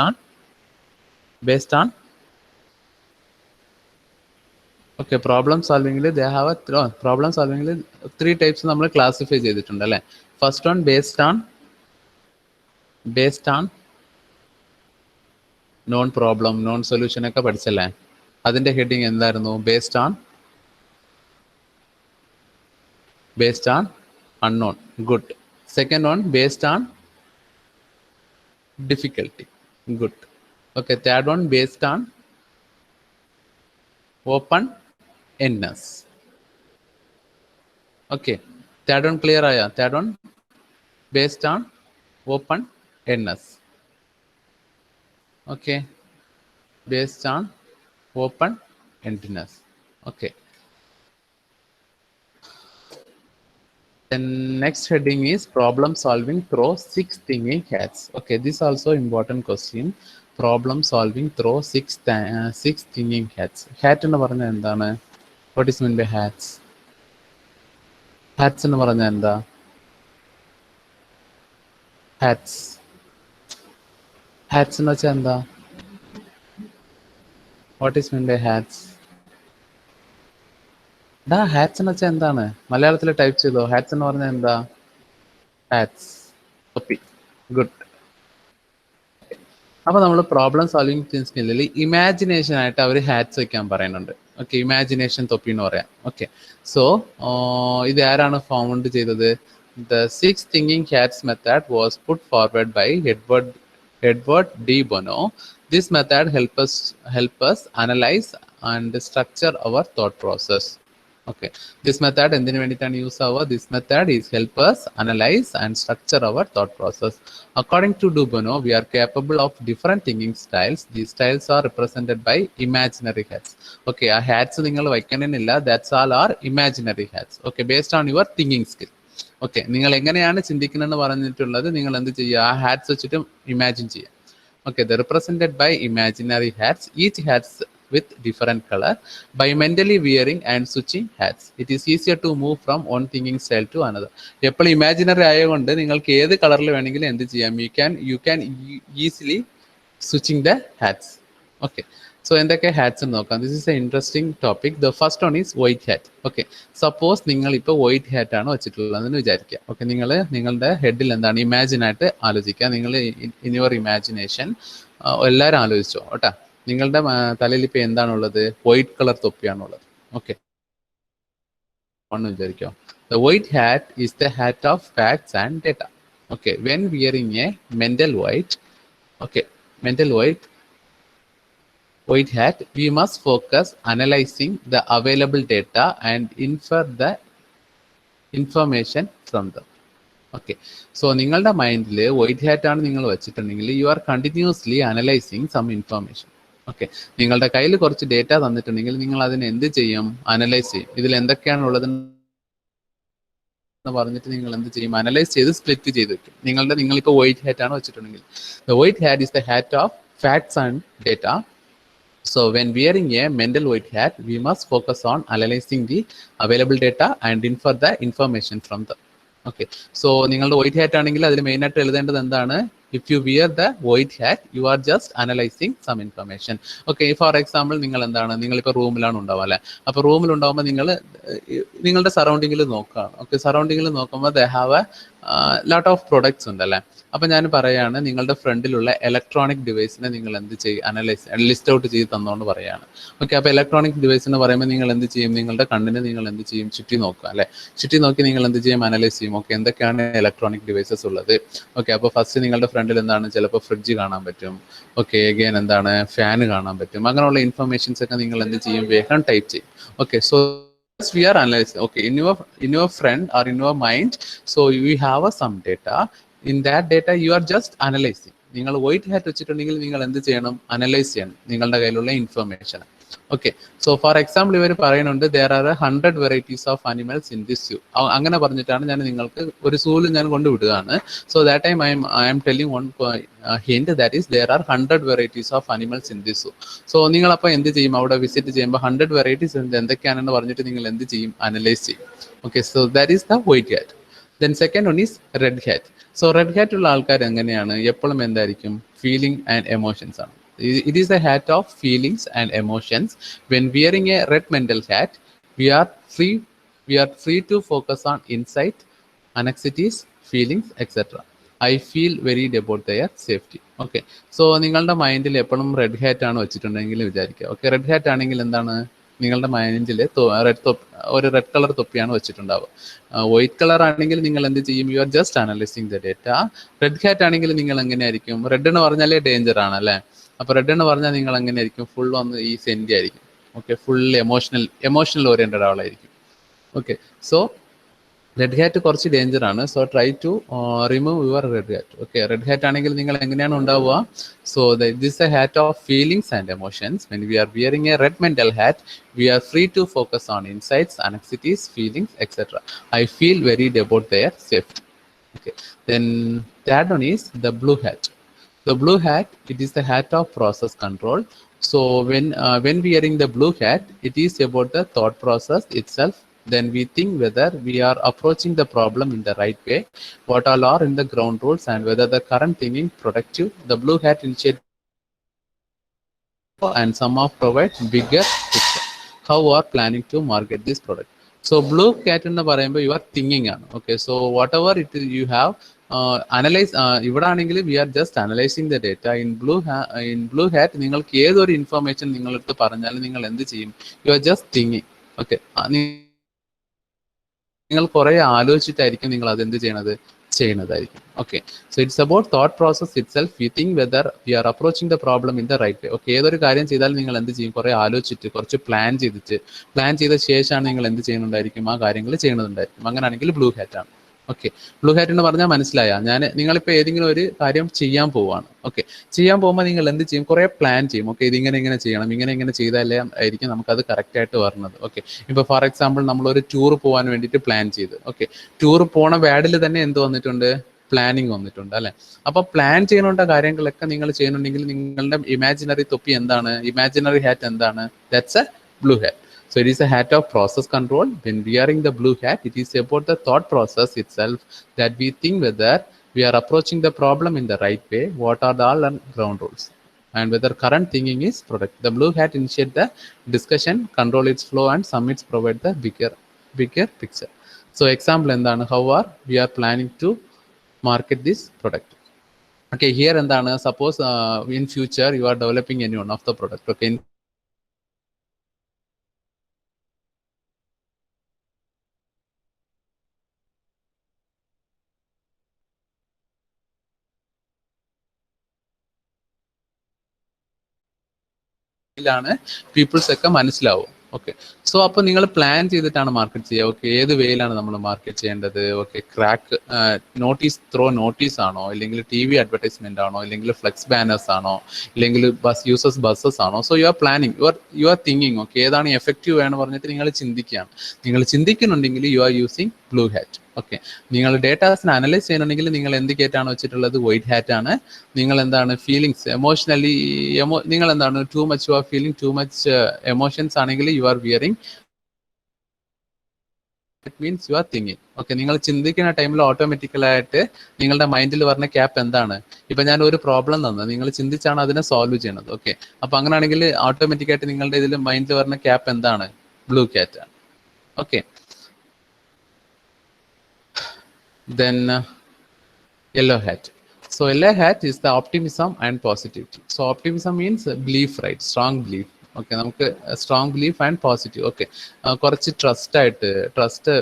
on okay, problem solving they have a problem solving 3 types നമ്മൾ ക്ലാസിഫൈ ചെയ്തിട്ടുണ്ട് അല്ലേ. First one based on non problem, non solution ഒക്കെ പഠിച്ചല്ലേ. അതിന്റെ heading എന്തായിരുന്നു? based on unknown. Good. Second one, based on difficulty. Good. Okay, third one, based on open-endedness. Okay, third one clear aya. Third one, based on open-endedness. Okay, based on open-endedness. Okay. Then next heading is problem solving through 6 thinking hats. Okay, this also important question. Problem solving through six thinking hats. Hat എന്ന് പറഞ്ഞാൽ എന്താണ്? What is meant by hats? Hats എന്ന് പറഞ്ഞാൽ എന്താ? Hats. Hats എന്ന് വെച്ചാൽ എന്താ? What is meant by hats? Hats എന്ന് വെച്ചാൽ എന്താണ്? മലയാളത്തിൽ ടൈപ്പ് ചെയ്തോ. ഹാറ്റ്സ് എന്ന് പറഞ്ഞാൽ എന്താ? ഹാറ്റ്സ്, തൊപ്പി. ഗുഡ്. അപ്പൊ നമ്മൾ പ്രോബ്ലം സോൾവിങ് സ്കില്ലിൽ ഇമാജിനേഷൻ ആയിട്ട് അവർ ഹാറ്റ്സ് വെക്കാൻ പറയുന്നുണ്ട്. ഓക്കെ, ഇമാജിനേഷൻ തൊപ്പി എന്ന് പറയാം. ഓക്കെ, സോ ഇത് ആരാണ് ഫൗണ്ട് ചെയ്തത്? The 6 thinking hats method was put forward by Edward D. Bono. This method help us analyze and structure our thought process. Okay, this method എന്തിനു വേണ്ടിയിട്ടാണ് യൂസ് ആവുക? This method is help us analyze and structure our thought process. According to De Bono, we are capable of different thinking styles. These styles are represented by imaginary hats. Okay, ആ hats നിങ്ങൾ വയ്ക്കണമെന്നില്ല. That's all are imaginary hats. Okay, based on your thinking skill. Okay, നിങ്ങൾ എങ്ങനെയാണ് ചിന്തിക്കുന്നതെന്ന് പറഞ്ഞിട്ടുള്ളത് നിങ്ങൾ എന്ത് ചെയ്യുക? ആ hats വെച്ചിട്ട് ഇമാജിൻ ചെയ്യുക. Okay, the represented by imaginary hats. Each hats with different color. By mentally wearing and switching hats, it is easier to move from one thinking style to another. എപ്പോൾ ഇമാജിനറി ആയതുകൊണ്ട് നിങ്ങൾക്ക് ഏത് കളറിൽ വേണമെങ്കിലും എന്ത് ചെയ്യാം? You can easily switching the hats. Okay, so എന്തൊക്കെ hats നോക്കാം. This is A interesting topic. The first one is white hat. Okay, suppose നിങ്ങൾ ഇപ്പോൾ വൈറ്റ് ഹാറ്റ് ആണ് വെച്ചിട്ടുള്ളതെന്ന് വിചാരിക്കുക. ഓക്കെ, നിങ്ങളുടെ ഹെഡിൽ എന്താണ് ഇമാജിൻ ആയിട്ട് ആലോചിക്കുക. നിങ്ങൾ ഇൻ യുവർ ഇമാജിനേഷൻ എല്ലാവരും ആലോചിച്ചോ കേട്ടോ. നിങ്ങളുടെ തലയിൽ ഇപ്പൊ എന്താണുള്ളത്? വൈറ്റ് കളർ തൊപ്പിയാണുള്ളത്. ഓക്കെ, വിചാരിക്കോ. The white hat is the hat of facts and data. Okay, when wearing a mental white hat, we must focus analyzing the available data and infer the information from them. Okay, so നിങ്ങളുടെ മൈൻഡിൽ white hat ആണ് നിങ്ങൾ വെച്ചിട്ടുണ്ടെങ്കിൽ you are continuously analysing some information. Okay, നിങ്ങളുടെ കയ്യിൽ കുറച്ച് data തന്നിട്ടുണ്ടെങ്കിൽ നിങ്ങൾ അതിനെ എന്ത് ചെയ്യും? അനലൈസ് ചെയ്യും. ഇതിൽ എന്തൊക്കെയാണ് ഉള്ളതെന്ന് പറഞ്ഞിട്ട് നിങ്ങൾ എന്ത് ചെയ്യും? അനലൈസ് ചെയ്ത് സ്പ്ലിറ്റ് ചെയ്ത് വെക്കും. നിങ്ങളിപ്പോൾ വൈറ്റ് ഹാറ്റ് ആണ് വെച്ചിട്ടുണ്ടെങ്കിൽ, the white hat is the hat of facts and data. So when wearing a mental white hat, we must focus on analyzing the available data and infer the information from them. Okay, so നിങ്ങളുടെ white hat ആണെങ്കിൽ അതിൽ main ആയിട്ട് എഴുതേണ്ടത് എന്താണ്? If you wear the white hat, you are just analysing some information. Okay, for example നിങ്ങളിപ്പോൾ റൂമിലാണ് ഉണ്ടാവുക അല്ലെ. അപ്പോൾ റൂമിൽ ഉണ്ടാകുമ്പോൾ നിങ്ങളുടെ സറൗണ്ടിങ്ങിൽ നോക്കുകയാണ്. ഓക്കെ, സറൗണ്ടിങ്ങിൽ നോക്കുമ്പോൾ ദേ have a lot of products ഉണ്ട് അല്ലേ. അപ്പൊ ഞാൻ പറയാണ് നിങ്ങളുടെ ഫ്രണ്ടിലുള്ള ഇലക്ട്രോണിക് ഡിവൈസിനെ നിങ്ങൾ എന്ത് ചെയ്യും? ലിസ്റ്റ് ഔട്ട് ചെയ്ത് തന്നോണ്ട് പറയാണ്. ഓക്കെ, അപ്പൊ ഇലക്ട്രോണിക് ഡിവൈസ് എന്ന് പറയുമ്പോൾ നിങ്ങൾ എന്ത് ചെയ്യും? നിങ്ങളുടെ കണ്ണിന് നിങ്ങൾ എന്ത് ചെയ്യും? ചുറ്റി നോക്കുക അല്ലെ. ചുറ്റി നോക്കി നിങ്ങൾ എന്ത് ചെയ്യും? അനലൈസ് ചെയ്യും. ഓക്കെ, എന്തൊക്കെയാണ് ഇലക്ട്രോണിക് ഡിവൈസസ് ഉള്ളത്? ഓക്കെ, അപ്പൊ ഫസ്റ്റ് നിങ്ങളുടെ ഫ്രണ്ടിൽ എന്താണ്? ചിലപ്പോൾ ഫ്രിഡ്ജ് കാണാൻ പറ്റും. ഓക്കെ, അഗൈൻ എന്താണ്? ഫാന് കാണാൻ പറ്റും. അങ്ങനെയുള്ള ഇൻഫർമേഷൻസ് ഒക്കെ നിങ്ങൾ എന്ത് ചെയ്യും? വേഗം ടൈപ്പ് ചെയ്യും. Okay, so we are analyzing. Okay, in your friend or in your mind, so you have some data. In that data you are just analyzing. നിങ്ങൾ വൈറ്റ് ഹാറ്റ് വെച്ചിട്ടുണ്ടെങ്കിൽ നിങ്ങൾ എന്ത് ചെയ്യണം? അനലൈസ് ചെയ്യണം നിങ്ങളുടെ കയ്യിലുള്ള information. Okay, so for example ഇവർ പറയുന്നുണ്ട് there are 100 varieties of animals in this zoo. അങ്ങനെ പറഞ്ഞിട്ടാണ് ഞാൻ നിങ്ങൾക്ക് ഒരു സൂവിൽ ഞാൻ കൊണ്ടുവിടുകയാണ്. So that time I am telling one hint, that is there are 100 varieties of animals in this zoo. So നിങ്ങളപ്പോൾ എന്ത് ചെയ്യും? അവിടെ വിസിറ്റ് ചെയ്യുമ്പോൾ 100 വെറൈറ്റീസ് എന്തൊക്കെയാണെന്ന് പറഞ്ഞിട്ട് നിങ്ങൾ എന്ത് ചെയ്യും? അനലൈസ് ചെയ്യും. Okay, so that is the white hat. Then second one is red hat. So red hat ഉള്ള ആൾക്കാർ എങ്ങനെയാണ്? എപ്പോഴും എന്തായിരിക്കും? ഫീലിംഗ് ആൻഡ് എമോഷൻസ് ആണ്. It is a hat of feelings and emotions. When wearing a red mental hat, we are free to focus on insight, anxieties, feelings, etc. I feel worried about their safety. Okay, so നിങ്ങളുടെ മൈൻഡിൽ എപ്പോഴും red hat ആണ് വെച്ചിട്ടുണ്ടെങ്കിൽ വിചാരിക്കുക. Okay, red hat ആണെങ്കിൽ എന്താണ്? നിങ്ങളുടെ മൈൻഡിൽ ഒരു റെഡ് കളർ തൊപ്പിയാണ് വെച്ചിട്ടുണ്ടാവുക. വൈറ്റ് കളർ ആണെങ്കിൽ നിങ്ങൾ എന്ത് ചെയ്യും? You are just analysing the data. Red hat ആണെങ്കിൽ നിങ്ങൾ എങ്ങനെയായിരിക്കും? റെഡ് എന്ന് പറഞ്ഞാലേ ഡേഞ്ചർ ആണ് അല്ലേ? അപ്പൊ റെഡ് എന്ന് പറഞ്ഞാൽ നിങ്ങൾ എങ്ങനെയായിരിക്കും? ഫുൾ ഒന്ന് ഈ സെൻറ്റി ആയിരിക്കും. ഓക്കെ, ഫുൾ എമോഷണൽ ഓറിയന്റഡ് ആളായിരിക്കും. ഓക്കെ, സോ റെഡ് ഹാറ്റ് കുറച്ച് ഡേഞ്ചർ ആണ്. So try to remove your red hat. Okay, red hat ആണെങ്കിൽ നിങ്ങൾ എങ്ങനെയാണ് ഉണ്ടാവുക? So this a hat of feelings and emotions. When we are wearing a red mental hat, we are free to focus on insights, anxieties, feelings, etc. I feel worried about their safety. Okay, then third one is the blue hat. The blue hat, it is the hat of process control. So when wearing the blue hat, it is about the thought process itself. Then we think whether we are approaching the problem in the right way, what all are in the ground rules, and whether the current thinking productive. The blue hat initiative and some of provide bigger picture. How you are planning to market this product? So blue hat എന്ന് പറയുമ്പോൾ you are thinking ആണ്. Okay, so whatever it is you have analyze. ഇവിടെ ആണെങ്കിൽ we are just analyzing the data. In blue hat നിങ്ങൾക്ക് ഏതൊരു information നിങ്ങളടുത്ത് പറഞ്ഞാലും നിങ്ങൾ എന്ത് ചെയ്യും? You are just thinking. Okay, നിങ്ങൾ കുറെ ആലോചിച്ചിട്ടായിരിക്കും നിങ്ങൾ അത് എന്ത് ചെയ്യുന്നതായിരിക്കും. Okay, so it's about thought process itself. We think whether we are approaching the problem in the right way. Okay, ഏതൊരു കാര്യം ചെയ്താലും നിങ്ങൾ എന്ത് ചെയ്യും? കുറെ ആലോചിച്ചിട്ട് കുറച്ച് പ്ലാൻ ചെയ്ത ശേഷമാണ് നിങ്ങൾ എന്ത് ചെയ്യുന്നുണ്ടായിരിക്കും? ആ കാര്യങ്ങൾ ചെയ്യുന്നുണ്ടായിരിക്കും. അങ്ങനെയാണെങ്കിൽ ബ്ലൂ ഹാറ്റ് ആണ്. ഓക്കെ, ബ്ലൂ ഹാറ്റ് എന്ന് പറഞ്ഞാൽ മനസ്സിലായ? നിങ്ങളിപ്പോൾ ഏതെങ്കിലും ഒരു കാര്യം ചെയ്യാൻ പോവാണ്. ഓക്കെ, ചെയ്യാൻ പോകുമ്പോൾ നിങ്ങൾ എന്ത് ചെയ്യും? കുറെ പ്ലാൻ ചെയ്യും. ഓക്കെ, ഇതിങ്ങനെ ചെയ്യണം, ഇങ്ങനെ ചെയ്താലേ ആയിരിക്കും നമുക്കത് കറക്റ്റ് ആയിട്ട് വരുന്നത്. ഓക്കെ, ഇപ്പോൾ ഫോർ എക്സാമ്പിൾ നമ്മളൊരു ടൂർ പോകാൻ വേണ്ടിയിട്ട് പ്ലാൻ ചെയ്ത്. ഓക്കെ, ടൂർ പോണ വേർഡിൽ തന്നെ എന്ത് വന്നിട്ടുണ്ട്? പ്ലാനിങ് വന്നിട്ടുണ്ട് അല്ലെ? അപ്പൊ പ്ലാൻ ചെയ്യുന്ന കാര്യങ്ങളൊക്കെ നിങ്ങൾ ചെയ്യുന്നുണ്ടെങ്കിൽ നിങ്ങളുടെ ഇമാജിനറി തൊപ്പി എന്താണ്? ഇമാജിനറി ഹാറ്റ് എന്താണ്? That's A blue hat. So it is a hat of process control. When wearing the blue hat, it is about the thought process itself, that we think whether we are approaching the problem in the right way, what are the all ground rules, and whether current thinking is product. The blue hat initiate the discussion, control its flow, and summits provide the bigger picture. So example endana? How are we are planning to market this product? Okay, here endana? Suppose in future you are developing any one of the product. Okay, peoples ഒക്കെ മനസ്സിലാവും. Okay, so അപ്പൊ നിങ്ങൾ plan ചെയ്തിട്ടാണ് market ചെയ്യുക. Okay, ഏത് വേയിലാണ് നമ്മൾ market ചെയ്യേണ്ടത്? Okay, crack notice ആണോ, അല്ലെങ്കിൽ TV അഡ്വർടൈസ്മെന്റ് ആണോ, അല്ലെങ്കിൽ ഫ്ലെക്സ് ബാനേഴ്സ് ആണോ, അല്ലെങ്കിൽ ബസ്സസ് ആണോ? So you are planning, you are thinking. Okay, ഏതാണ് എഫക്റ്റീവ് എന്ന് പറഞ്ഞിട്ട് നിങ്ങൾ ചിന്തിക്കുകയാണ്. നിങ്ങൾ ചിന്തിക്കുന്നുണ്ടെങ്കിൽ you are using blue hat. Okay, നിങ്ങൾ ഡേറ്റാസിനെ അനലൈസ് ചെയ്യുന്നുണ്ടെങ്കിൽ നിങ്ങൾ എന്ത് ഹാറ്റാണ് വെച്ചിട്ടുള്ളത്? വൈറ്റ് ഹാറ്റ് ആണ്. നിങ്ങൾ എന്താണ്? ഫീലിങ്സ്, എമോഷണലി നിങ്ങൾ എന്താണ്? Too much you are feeling too much emotions ആണെങ്കിൽ you are wearing. It means you are thinking. Okay, നിങ്ങൾ ചിന്തിക്കുന്ന ടൈമിൽ ഓട്ടോമാറ്റിക്കലായിട്ട് നിങ്ങളുടെ മൈൻഡിൽ വരുന്ന ക്യാപ്പ് എന്താണ്? ഇപ്പൊ ഞാൻ ഒരു പ്രോബ്ലം തന്നത്, നിങ്ങൾ ചിന്തിച്ചാണ് അതിനെ സോൾവ് ചെയ്യുന്നത്. ഓക്കെ, അപ്പൊ അങ്ങനെയാണെങ്കിൽ ഓട്ടോമാറ്റിക്കായിട്ട് നിങ്ങളുടെ ഇതിൽ മൈൻഡിൽ വരുന്ന ക്യാപ്പ് എന്താണ്? ബ്ലൂ ഹാറ്റ് ആണ്. Okay, then yellow hat. So yellow hat is the optimism and positivity. So optimism means belief, right? Strong belief. Okay, നമുക്ക് strong belief and positive. Okay, കുറച്ച് ട്രസ്റ്റ്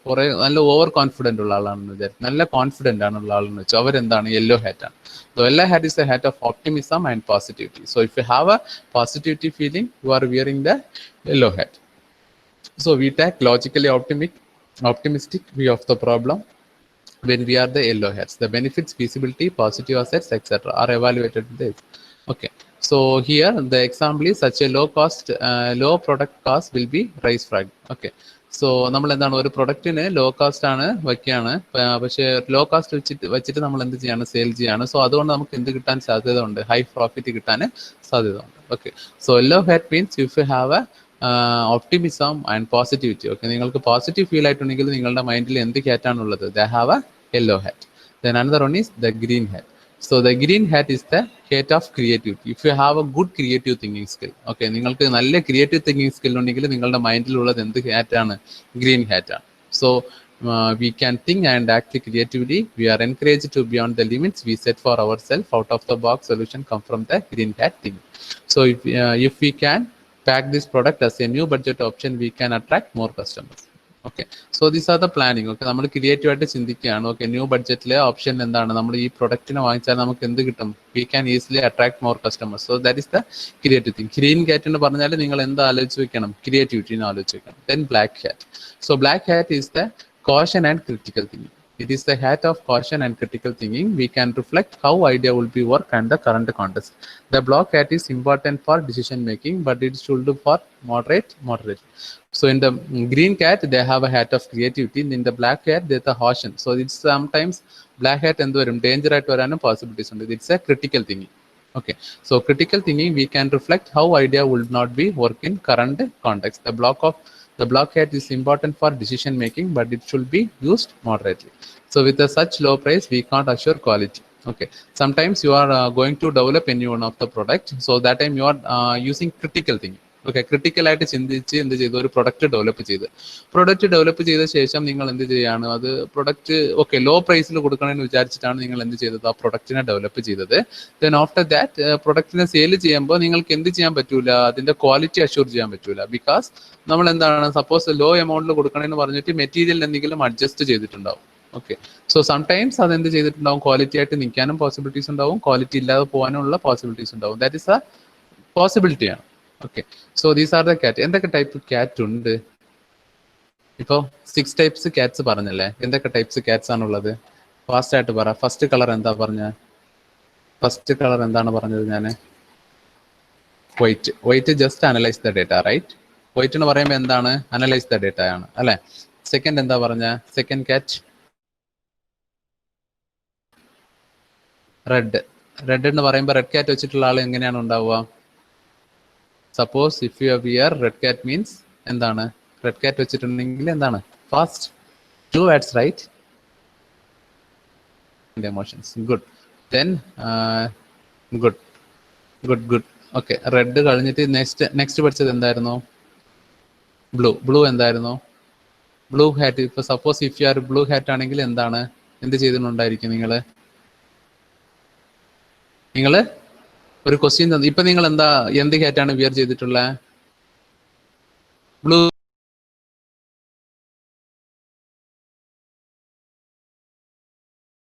കുറെ നല്ല ഓവർ കോൺഫിഡൻ്റ് ഉള്ള ആളാണെന്ന് വിചാരിക്കും, നല്ല കോൺഫിഡൻ്റ് ആണുള്ള ആളെന്ന് വെച്ചാൽ അവരെന്താണ്? യെല്ലോ ഹാറ്റ് ആണ്. So yellow hat is a hat of optimism and positivity. So if you have a positivity feeling, you are wearing the yellow hat. So we take logically optimistic view of the problem when we are the yellow hats. The benefits, feasibility, positive assets, etc. are evaluated there. Okay, so here the example is such a low product cost will be rice frag. Okay, so നമ്മൾ എന്താണ്? ഒരു പ്രൊഡക്റ്റിന് low cost ആണ് വയ്ക്കുകയാണ്, പക്ഷേ low cost വെച്ചിട്ട് നമ്മൾ എന്ത് ചെയ്യാണ്? സെയിൽ ചെയ്യാണ്. സോ അതുകൊണ്ട് നമുക്ക് എന്ത് കിട്ടാൻ സാധ്യത ഉണ്ട്? ഹൈ പ്രോഫിറ്റ് കിട്ടാൻ സാധ്യത ഉണ്ട്. Okay, so yellow hat means if you have a optimism and positivity. Okay, നിങ്ങൾക്ക് പോസിറ്റീവ് ഫീൽ ആയിട്ടുണ്ടെങ്കിൽ നിങ്ങളുടെ മൈൻഡിൽ എന്ത് ഹാറ്റാണുള്ളത്? They have a yellow hat. Then another one is the green hat. So the green hat is the hat of creativity. If you have a good creative thinking skill, okay, നിങ്ങൾക്ക് നല്ല creative thinking skill ഉണ്ടെങ്കിൽ നിങ്ങളുടെ മൈൻഡിലുള്ളത് എന്ത് ഹാറ്റാണ്? Green ഹാറ്റാണ്. So we can think and act creatively. We are encouraged to beyond the limits we set for ourselves. Out of the box solution come from the green hat thinking. So if we can pack this product as a new budget option, we can attract more customers. Okay, so these are the planning. Okay, നമ്മൾ creative ആയിട്ട് ചിന്തിക്കുകയാണ്. Okay, new ബഡ്ജറ്റിലെ option എന്താണ്, നമ്മൾ ഈ പ്രൊഡക്റ്റിനെ വാങ്ങിച്ചാൽ നമുക്ക് എന്ത് കിട്ടും, we can easily attract more customers. So that is the creative thing. Green cat എന്ന് പറഞ്ഞാൽ നിങ്ങൾ എന്താ ആലോചിച്ച് വെക്കണം, ക്രിയേറ്റിവിറ്റിനെ ആലോചിച്ച് വെക്കണം. Then black hat. So black hat is the caution and critical thinking. It is the hat of caution and critical thinking. We can reflect how idea will be work and the current context. The black hat is important for decision making, but it should do for moderate. So in the green cat, they have a hat of creativity. In the black hat, there's a caution. So it's sometimes black hat and the danger at varanum possibilities. It's a critical thinking. Okay, so critical thinking, we can reflect how idea will not be work in current context. The black hat is important for decision making, but it should be used moderately. So with a such low price, we can't assure quality. Okay, sometimes you are going to develop any one of the product, so that time you are using critical thinking. Okay, ക്രിട്ടിക്കലായിട്ട് ചിന്തിച്ച് എന്ത് ചെയ്തു, ഒരു product develop ചെയ്ത ശേഷം നിങ്ങൾ എന്ത് ചെയ്യാണ്, അത് പ്രൊഡക്റ്റ് ഓക്കെ ലോ പ്രൈസിൽ കൊടുക്കണമെന്ന് വിചാരിച്ചിട്ടാണ് നിങ്ങൾ എന്ത് ചെയ്തത്, ആ പ്രൊഡക്റ്റിനെ ഡെവലപ്പ് ചെയ്തത്. ദെൻ ആഫ്റ്റർ ദാറ്റ് പ്രൊഡക്റ്റിനെ സെയിൽ ചെയ്യുമ്പോൾ നിങ്ങൾക്ക് എന്ത് ചെയ്യാൻ പറ്റൂല, അതിന്റെ ക്വാളിറ്റി അഷ്യൂർ ചെയ്യാൻ പറ്റൂല. ബിക്കോസ് നമ്മൾ എന്താണ്, സപ്പോസ് ലോ എമൗണ്ടിൽ കൊടുക്കണമെന്ന് പറഞ്ഞിട്ട് മെറ്റീരിയൽ എന്തെങ്കിലും അഡ്ജസ്റ്റ് ചെയ്തിട്ടുണ്ടാവും. ഓക്കെ, സോ സംടൈംസ് അതെന്ത് ചെയ്തിട്ടുണ്ടാവും, ക്വാളിറ്റി ആയിട്ട് നിൽക്കാനും പോസിബിലിറ്റീസ് ഉണ്ടാവും, ക്വാളിറ്റി ഇല്ലാതെ പോകാനുള്ള പോസിബിലിറ്റീസ് ഉണ്ടാവും. ദാറ്റ് ഇസ് എ പോസിബിലിറ്റിയാണ്. Okay, so these are the cat. എന്തൊക്കെ ടൈപ്പ് ക്യാറ്റ് ഉണ്ട്? ഇപ്പോൾ 6 ടൈപ്സ് ക്യാറ്റ്സ് പറഞ്ഞല്ലേ, എന്തൊക്കെ ടൈപ്സ് ക്യാറ്റ്സ് ആണുള്ളത്? ഫാസ്റ്റ് ആയിട്ട് പറ. ഫസ്റ്റ് കളർ എന്താണ് പറഞ്ഞത് ഞാൻ? White just analyse the data, right? White എന്ന് പറയുമ്പോൾ എന്താണ്, അനലൈസ് ദ ഡേറ്റ ആണ് അല്ലെ. സെക്കൻഡ് എന്താ പറഞ്ഞ? സെക്കൻഡ് ക്യാറ്റ് റെഡ് എന്ന് പറയുമ്പോൾ റെഡ് ക്യാറ്റ് വെച്ചിട്ടുള്ള ആൾ എങ്ങനെയാണ് ഉണ്ടാവുക? Suppose if you wear red cat means എന്താണ്, റെഡ് ക്യാറ്റ് വെച്ചിട്ടുണ്ടെങ്കിൽ എന്താണ്, first 2 words, right? Emotions. Good. Then good. Okay, red കഴിഞ്ഞിട്ട് നെക്സ്റ്റ് പഠിച്ചത് എന്തായിരുന്നു? ബ്ലൂ എന്തായിരുന്നു? Blue hat. ഇപ്പൊ suppose if you are blue hat ആണെങ്കിൽ എന്താണ്, എന്ത് ചെയ്തിട്ടുണ്ടായിരിക്കും നിങ്ങള് ഒരു ക്വസ്റ്റ്യൻ തന്നു. ഇപ്പൊ നിങ്ങൾ എന്ത് ഹാറ്റാണ് വിയർ ചെയ്തിട്ടുള്ളത്? ബ്ലൂ